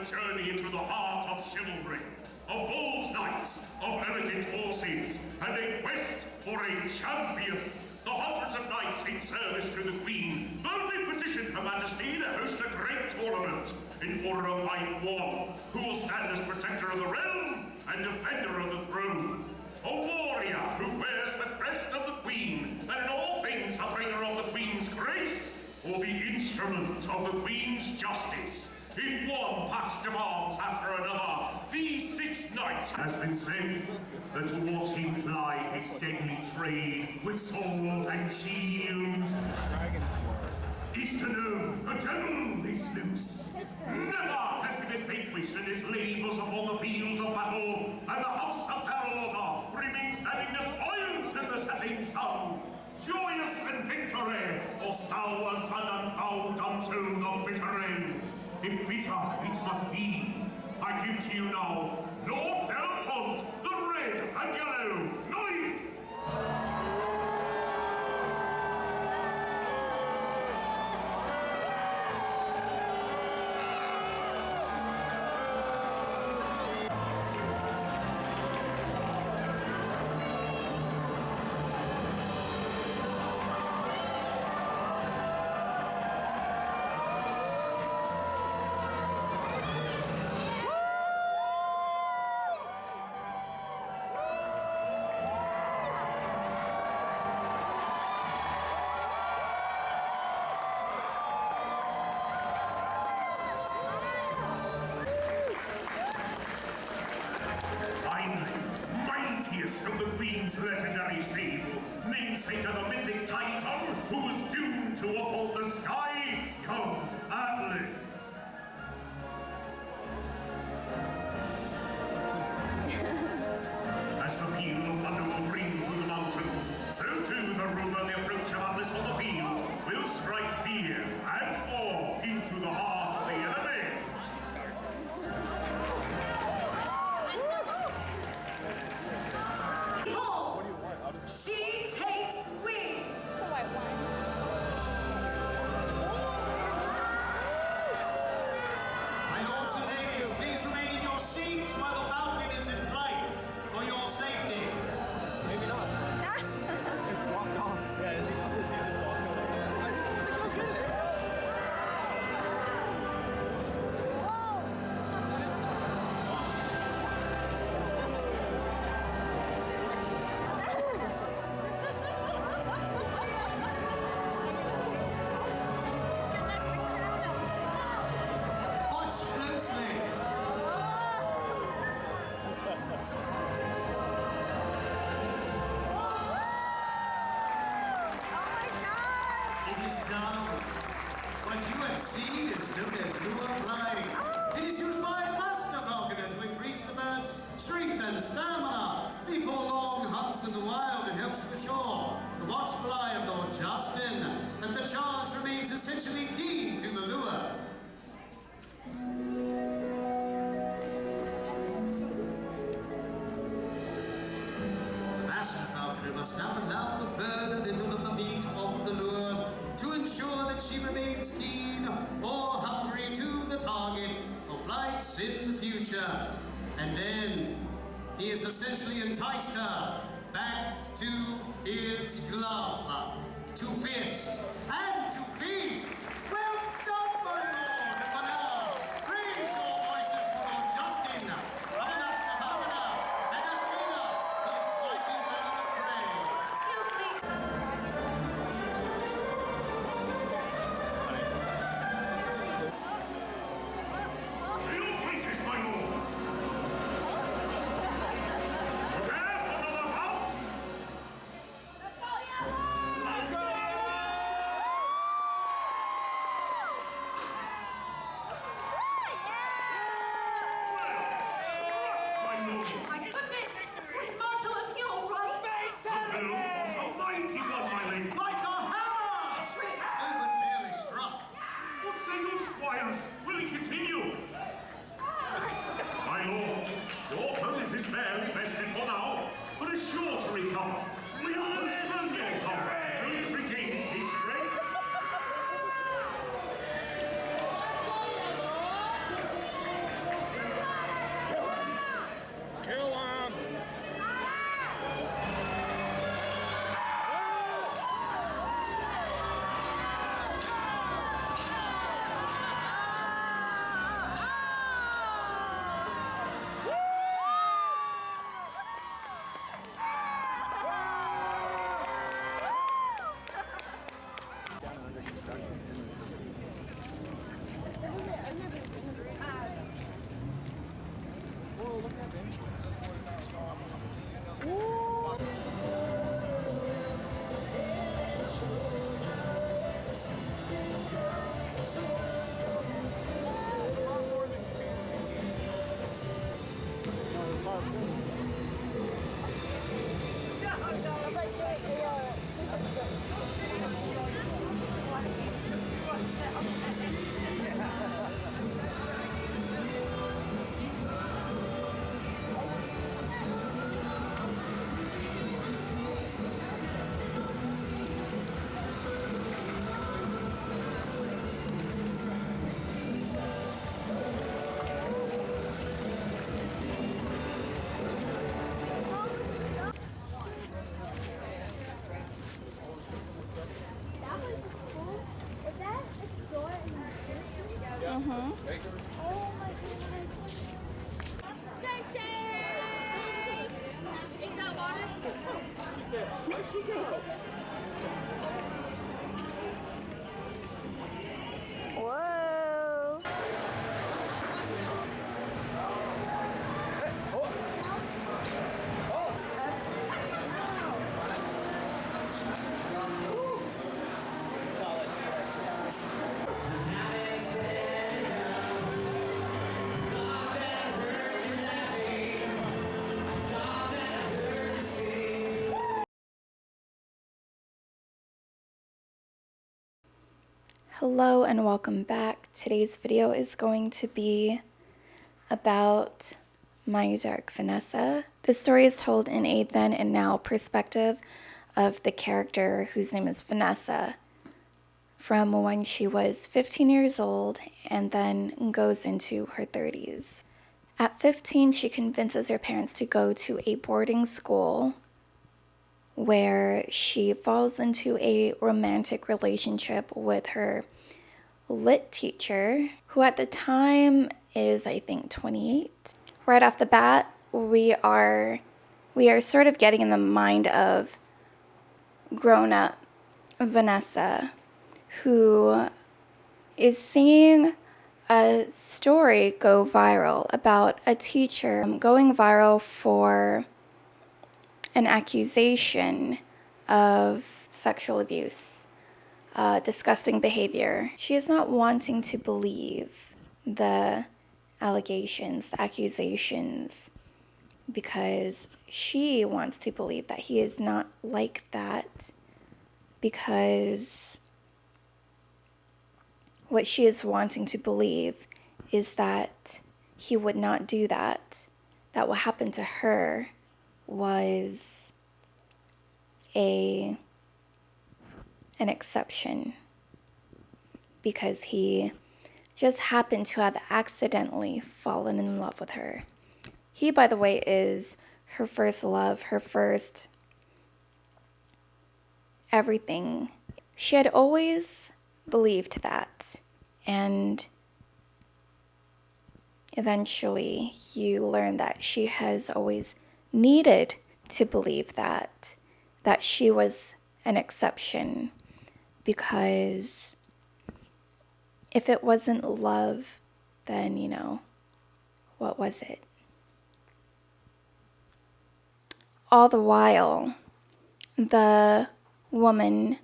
a journey into the heart of chivalry, of bold knights, of elegant horses, and a quest for a champion. The hundreds of knights in service to the Queen boldly petitioned Her Majesty to host a great tournament in order to find one who will stand as protector of the realm and defender of the throne. A warrior who wears the crest of the Queen, and in all things the bringer of the Queen's grace, or the instrument of the Queen's justice. In one passage of arms after another, these 6 knights has been said that towards him ply his deadly trade with sword and shield. Is to know the devil is loose. Never has he been vanquished and his labours upon the field of battle, and the house of Carlotta remains standing defiant in the setting sun, joyous in victory, or stalwart and unbowed until the bitter end. If bitter it must be, I give to you now Lord Delphont, the red and yellow knight! Of the Queen's legendary stable, namesake of the mythic Titan who was doomed to uphold the sky, comes Atlas. As the peal of thunder will ring through the mountains, so too the rumour of the approach of Atlas on the field will strike fear and awe into the heart of the enemy. She takes wing! My lords and ladies, please remain in your seats while the falcon is in flight for your safety. Maybe not. It's walked off. Yeah, is he just walked off? I just want to go get it. Seen is known as lure flying. It is used by a master falconer to increase the bird's strength and stamina before long hunts in the wild and helps to assure the watchful eye of Lord Justin that the charge remains essentially keen to the lure. Master falconer must now allow the bird a little of the meat off the lure to ensure that she remains keen or hungry to the target for flights in the future. And then he has essentially enticed her back to his glove, to fist, and to feast. Well done, my lord! And for now, raise your voices for Lord Justin, our master falconer, and Athena, his fighting bird of prey. Oh my goodness. Is that water? Where'd she go? Whoa. Hello and welcome back. Today's video is going to be about my dark Vanessa. The story is told in a then and now perspective of the character whose name is Vanessa from when she was 15 years old and then goes into her 30s. At 15, she convinces her parents to go to a boarding school where she falls into a romantic relationship with her lit teacher, who at the time is, I think, 28. Right off the bat, we are sort of getting in the mind of grown-up Vanessa, who is seeing a story go viral about a teacher going viral for an accusation of sexual abuse, disgusting behavior. She is not wanting to believe the allegations, the accusations, because she wants to believe that he is not like that, because what she is wanting to believe is that he would not do that, that what happened to her was an exception because he just happened to have accidentally fallen in love with her. He, by the way, is her first love, her first everything. She had always believed that, and eventually you learn that she has always needed to believe that she was an exception, because if it wasn't love, then, you know, what was it? All the while, the woman,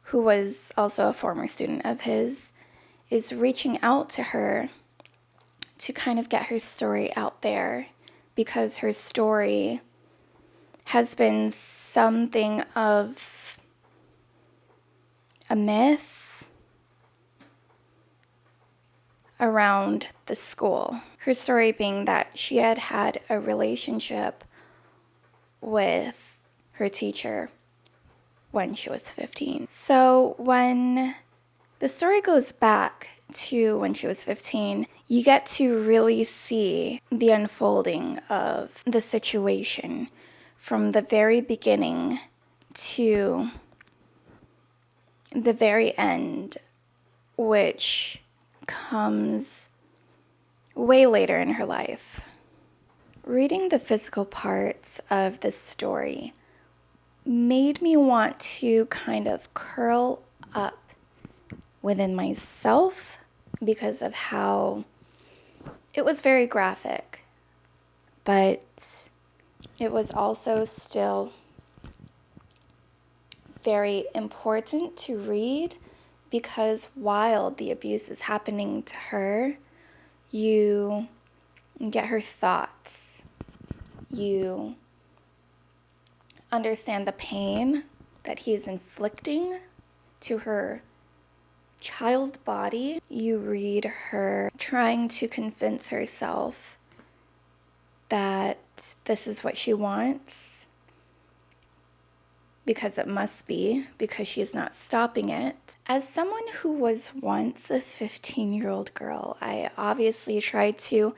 who was also a former student of his, is reaching out to her to kind of get her story out there, because her story has been something of a myth around the school. Her story being that she had had a relationship with her teacher when she was 15. So when the story goes back to when she was 15, you get to really see the unfolding of the situation from the very beginning to the very end, which comes way later in her life. Reading the physical parts of the story made me want to kind of curl up within myself because of how it was very graphic, but it was also still very important to read, because while the abuse is happening to her, you get her thoughts. You understand the pain that he is inflicting to her child body. You read her trying to convince herself that this is what she wants, because it must be, because she is not stopping it. As someone who was once a 15-year-old girl, I obviously tried to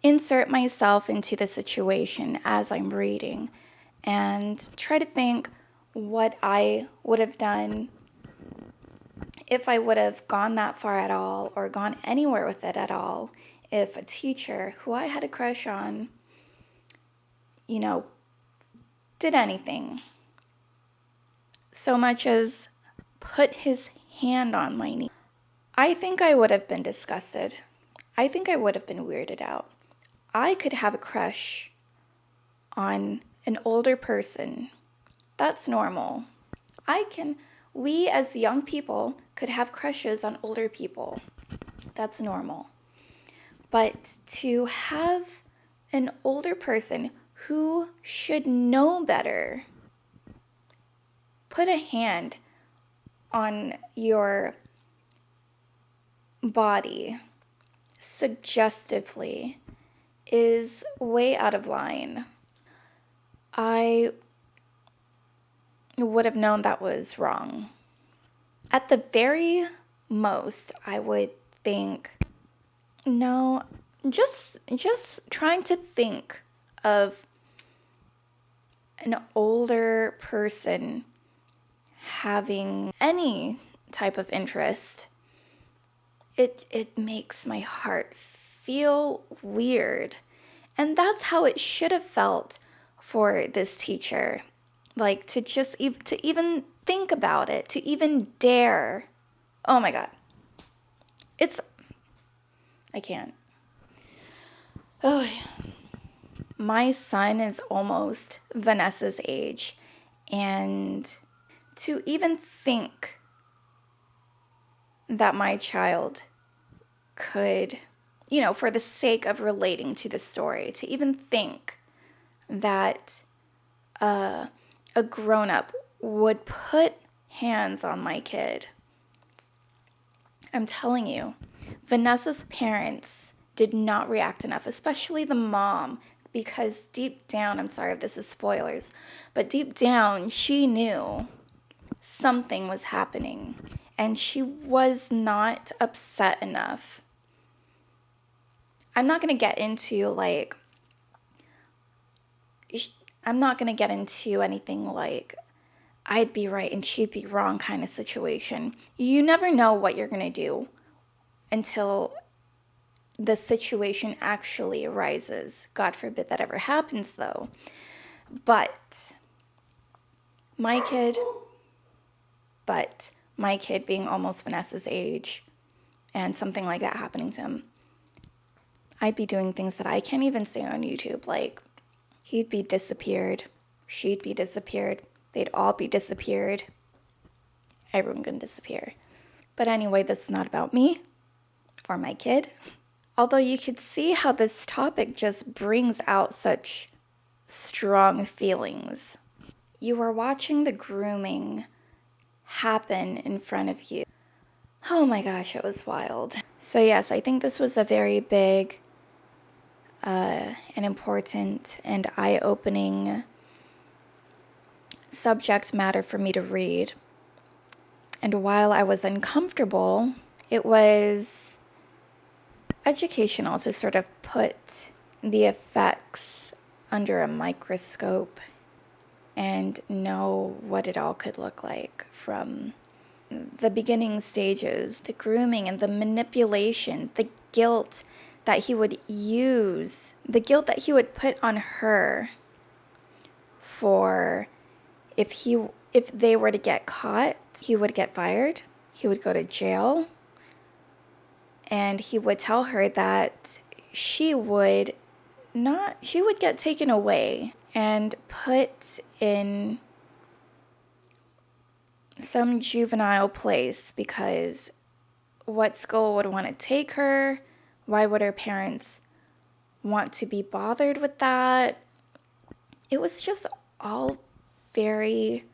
insert myself into the situation as I'm reading and try to think what I would have done if I would have gone that far at all or gone anywhere with it at all if a teacher who I had a crush on, you know, did anything. So much as put his hand on my knee. I think I would have been disgusted. I think I would have been weirded out. I could have a crush on an older person. That's normal. We as young people could have crushes on older people. That's normal. But to have an older person who should know better put a hand on your body suggestively is way out of line. I would have known that was wrong. At the very most, I would think, no, just trying to think of an older person having any type of interest, it makes my heart feel weird. And that's how it should have felt for this teacher. Like, to even think about it, to even dare. Oh my God. I can't. Oh, my son is almost Vanessa's age. And to even think that my child could, for the sake of relating to the story, to even think that a grown-up would put hands on my kid. I'm telling you, Vanessa's parents did not react enough, especially the mom, because deep down, I'm sorry if this is spoilers, but deep down, she knew something was happening, and she was not upset enough. I'm not going to get into anything like I'd be right and she'd be wrong kind of situation. You never know what you're going to do until the situation actually arises. God forbid that ever happens, though. But my kid being almost Vanessa's age and something like that happening to him, I'd be doing things that I can't even say on YouTube. Like, he'd be disappeared. She'd be disappeared. They'd all be disappeared. Everyone gonna disappear. But anyway, this is not about me or my kid. Although you could see how this topic just brings out such strong feelings. You are watching the grooming happen in front of you. Oh my gosh, it was wild. So yes, I think this was a very big and important and eye-opening subject matter for me to read. And while I was uncomfortable, it was educational to sort of put the effects under a microscope and know what it all could look like from the beginning stages, the grooming and the manipulation, the guilt that he would use, the guilt that he would put on her for if they were to get caught, he would get fired, he would go to jail, and he would tell her that she would get taken away and put in some juvenile place because what school would want to take her? Why would her parents want to be bothered with that? It was just all very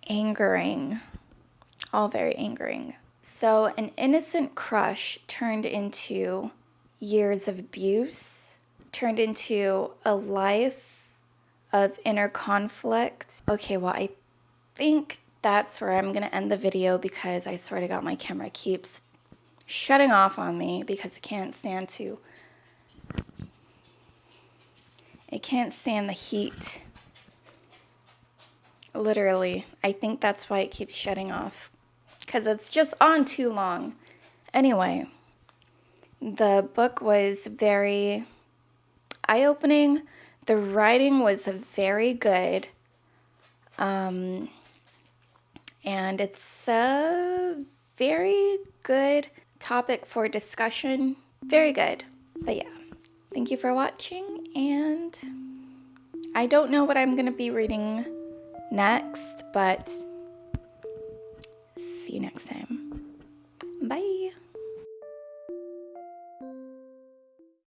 angering. All very angering. So an innocent crush turned into years of abuse, turned into a life of inner conflict. Okay, well, I think that's where I'm going to end the video because I swear to God, my camera keeps shutting off on me because it can't stand the heat Literally. I think that's why it keeps shutting off. Because it's just on too long. Anyway, the book was very eye-opening. The writing was very good. And it's a very good topic for discussion. Very good. But yeah, thank you for watching, and I don't know what I'm going to be reading next, but see you next time.